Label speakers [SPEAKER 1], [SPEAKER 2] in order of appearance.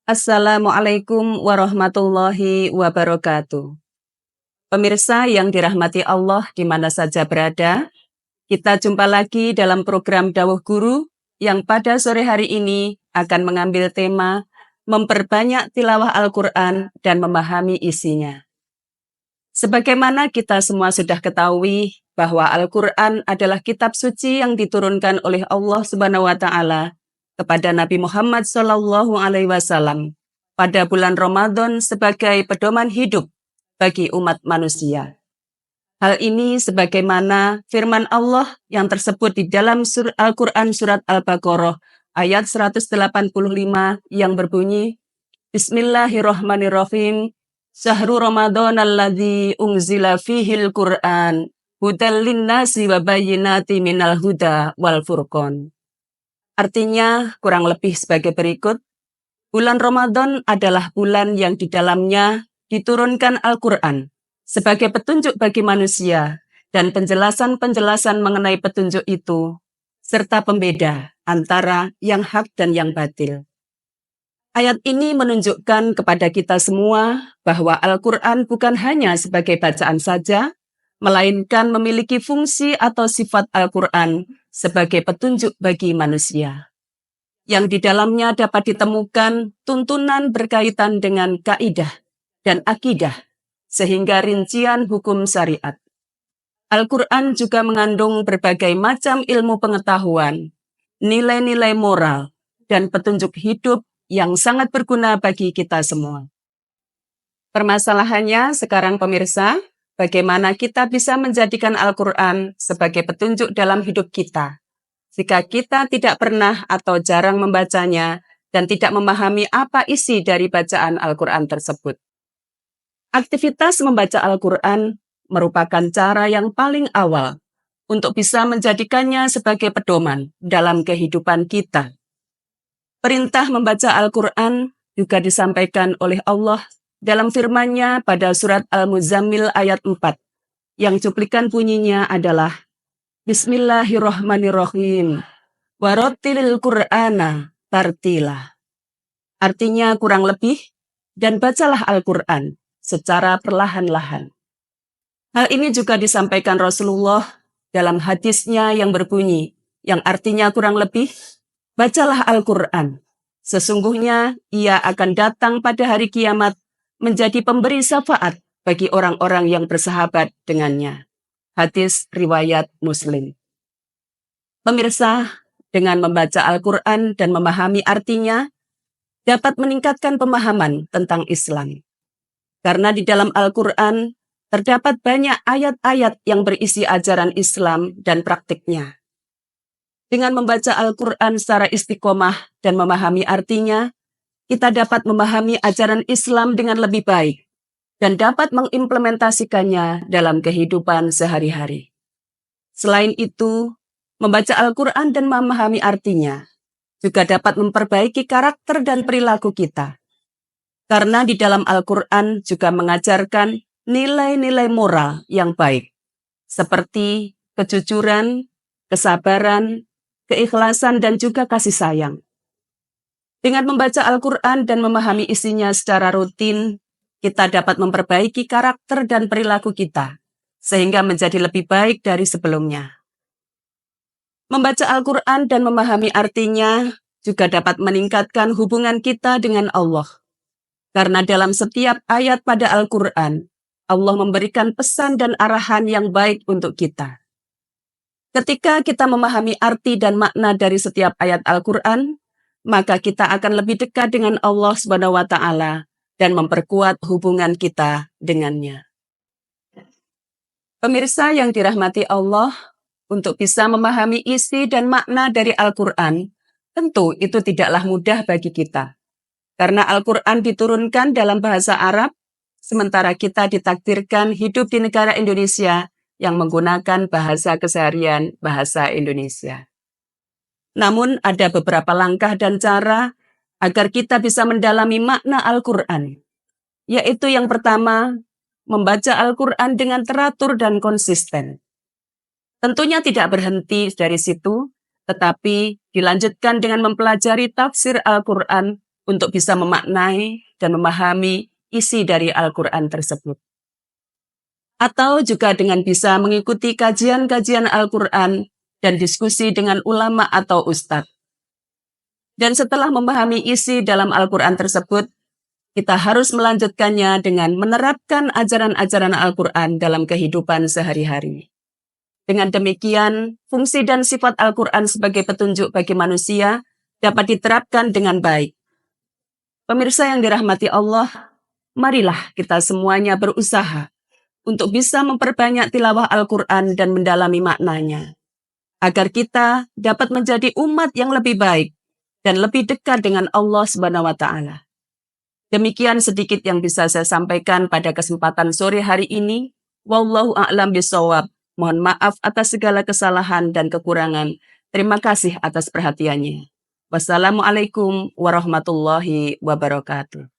[SPEAKER 1] Assalamualaikum warahmatullahi wabarakatuh. Pemirsa yang dirahmati Allah di mana saja berada, kita jumpa lagi dalam program Dawuh Guru yang pada sore hari ini akan mengambil tema memperbanyak tilawah Al-Quran dan memahami isinya. Sebagaimana kita semua sudah ketahui bahwa Al-Quran adalah kitab suci yang diturunkan oleh Allah Subhanahu wa Ta'ala kepada Nabi Muhammad SAW pada bulan Ramadan sebagai pedoman hidup bagi umat manusia. Hal ini sebagaimana firman Allah yang tersebut di dalam Al-Quran surat Al-Baqarah ayat 185 yang berbunyi, Bismillahirrahmanirrahim, Syahrul Ramadan alladzi unzila fihil Qur'an hudal linnasi wa bayyinati minal huda wal furqan. Artinya kurang lebih sebagai berikut, bulan Ramadan adalah bulan yang di dalamnya diturunkan Al-Quran sebagai petunjuk bagi manusia dan penjelasan-penjelasan mengenai petunjuk itu, serta pembeda antara yang hak dan yang batil. Ayat ini menunjukkan kepada kita semua bahwa Al-Quran bukan hanya sebagai bacaan saja, melainkan memiliki fungsi atau sifat Al-Quran sebagai petunjuk bagi manusia, yang di dalamnya dapat ditemukan tuntunan berkaitan dengan kaidah dan akidah, sehingga rincian hukum syariat. Al-Quran juga mengandung berbagai macam ilmu pengetahuan, nilai-nilai moral, dan petunjuk hidup yang sangat berguna bagi kita semua. Permasalahannya sekarang pemirsa, bagaimana kita bisa menjadikan Al-Quran sebagai petunjuk dalam hidup kita, jika kita tidak pernah atau jarang membacanya dan tidak memahami apa isi dari bacaan Al-Quran tersebut. Aktivitas membaca Al-Quran merupakan cara yang paling awal untuk bisa menjadikannya sebagai pedoman dalam kehidupan kita. Perintah membaca Al-Quran juga disampaikan oleh Allah dalam firman-Nya pada surat Al-Muzammil ayat 4, yang cuplikan bunyinya adalah Bismillahirrahmanirrahim, warattilil Qur'ana tartila. Artinya kurang lebih, dan bacalah Al-Quran secara perlahan-lahan. Hal ini juga disampaikan Rasulullah dalam hadisnya yang berbunyi, yang artinya kurang lebih, bacalah Al-Quran. Sesungguhnya ia akan datang pada hari kiamat menjadi pemberi syafaat bagi orang-orang yang bersahabat dengannya. Hadis riwayat Muslim. Pemirsa, dengan membaca Al-Quran dan memahami artinya, dapat meningkatkan pemahaman tentang Islam. Karena di dalam Al-Quran terdapat banyak ayat-ayat yang berisi ajaran Islam dan praktiknya. Dengan membaca Al-Quran secara istiqomah dan memahami artinya, kita dapat memahami ajaran Islam dengan lebih baik dan dapat mengimplementasikannya dalam kehidupan sehari-hari. Selain itu, membaca Al-Quran dan memahami artinya juga dapat memperbaiki karakter dan perilaku kita. Karena di dalam Al-Quran juga mengajarkan nilai-nilai moral yang baik, seperti kejujuran, kesabaran, keikhlasan, dan juga kasih sayang. Dengan membaca Al-Quran dan memahami isinya secara rutin, kita dapat memperbaiki karakter dan perilaku kita, sehingga menjadi lebih baik dari sebelumnya. Membaca Al-Quran dan memahami artinya juga dapat meningkatkan hubungan kita dengan Allah. Karena dalam setiap ayat pada Al-Quran, Allah memberikan pesan dan arahan yang baik untuk kita. Ketika kita memahami arti dan makna dari setiap ayat Al-Quran, maka kita akan lebih dekat dengan Allah Subhanahu wa Ta'ala dan memperkuat hubungan kita dengannya. Pemirsa yang dirahmati Allah, untuk bisa memahami isi dan makna dari Al-Quran, tentu itu tidaklah mudah bagi kita. Karena Al-Quran diturunkan dalam bahasa Arab, sementara kita ditakdirkan hidup di negara Indonesia yang menggunakan bahasa keseharian bahasa Indonesia. Namun ada beberapa langkah dan cara agar kita bisa mendalami makna Al-Quran, yaitu yang pertama, membaca Al-Quran dengan teratur dan konsisten. Tentunya tidak berhenti dari situ, tetapi dilanjutkan dengan mempelajari tafsir Al-Quran untuk bisa memaknai dan memahami isi dari Al-Quran tersebut. Atau juga dengan bisa mengikuti kajian-kajian Al-Quran dan diskusi dengan ulama atau ustadz. Dan setelah memahami isi dalam Al-Quran tersebut, kita harus melanjutkannya dengan menerapkan ajaran-ajaran Al-Quran dalam kehidupan sehari-hari. Dengan demikian, fungsi dan sifat Al-Quran sebagai petunjuk bagi manusia dapat diterapkan dengan baik. Pemirsa yang dirahmati Allah, marilah kita semuanya berusaha untuk bisa memperbanyak tilawah Al-Quran dan mendalami maknanya, agar kita dapat menjadi umat yang lebih baik dan lebih dekat dengan Allah SWT. Demikian sedikit yang bisa saya sampaikan pada kesempatan sore hari ini. Wallahu a'lam bishawab. Mohon maaf atas segala kesalahan dan kekurangan. Terima kasih atas perhatiannya. Wassalamualaikum warahmatullahi wabarakatuh.